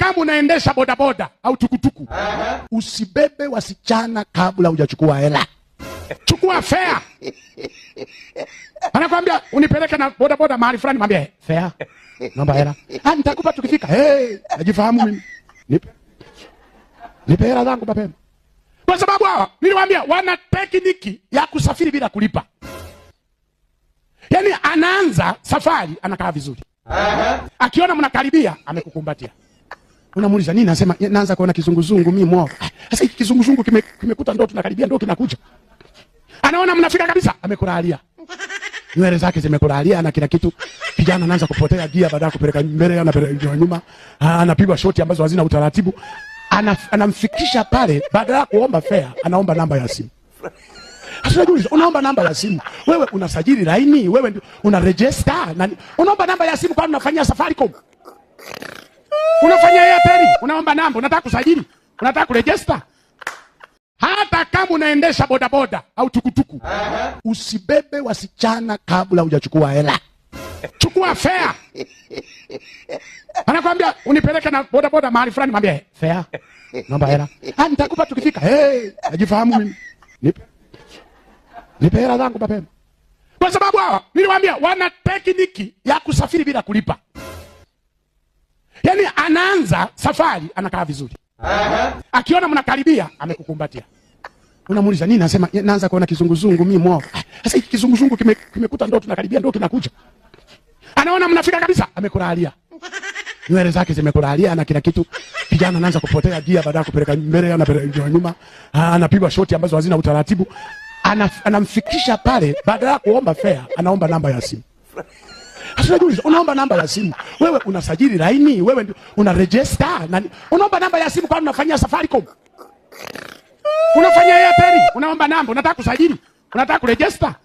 kama unaendesha bodaboda au tukutuku, usibebe wasichana kabla hujachukua hela. Chukua fare. Anakuambia unipeleke na bodaboda mahali fulani, mwambie fare, naomba hela. Nitakupa tukifika. Najifahamu mimi. Nipe hela zangu mapema. Kwa sababu hawa niliwaambia wana tekniki ya kusafiri bila kulipa. Yaani anaanza safari anakaa vizuri. Akiona mnakaribia amekukumbatia. Unamuuliza nini? Anasema naanza kuona kizunguzungu mimi mwao. Sasa hiki kizunguzungu kimekuta ndo tunakaribia ndo kinakuja. Anaona mnafika kabisa amekulalia. Nywele zake zimekulalia na kila kitu. Kijana anaanza kupotea gia, baada ya kupeleka mbele anapeleka nyuma. Anapigwa shoti ambazo hazina utaratibu. Anamfikisha pale, baada ya kuomba fare anaomba namba ya simu. Sasa unaomba namba ya simu. Wewe unasajili laini, wewe una register na unaomba namba ya simu kwa unafanyia Safaricom. Unafanya Airtel, unaomba namba, unataka kusajili, unataka kuregister. Hata kama unaendesha bodaboda au tukutuku, usibebe wasichana kabla hujachukua hela. Chukua fare. Anakuambia unipeleke na bodaboda mahali fulani, mwambie fare, naomba hela. Nitakupa tukifika. Najifahamu mimi. Nipe hela zangu mapema. Kwa sababu hawa niliwaambia wana tekniki ya kusafiri bila kulipa. Yaani anaanza safari anakaa vizuri. Akiona mnakaribia amekukumbatia. Unamuuliza nini? Anasema naanza kuona kizunguzungu mimi mwao. Sasa hiki kizunguzungu kimekuta ndo tunakaribia ndo kinakuja. Anaona mnafika kabisa amekulalia. Nywele zake zimekulalia na kila kitu. Kijana anaanza kupotea gia, baada ya kupeleka mbele anapeleka nyuma. Anapigwa shoti ambazo hazina utaratibu. Anamfikisha pale, baada ya kuomba fare anaomba namba ya simu. Sasa unaomba namba ya simu. Wewe unasajili laini, wewe una register na unaomba namba ya simu kwa unafanyia Safaricom. Unafanya Airtel, unaomba namba, unataka kusajili, unataka kuregister.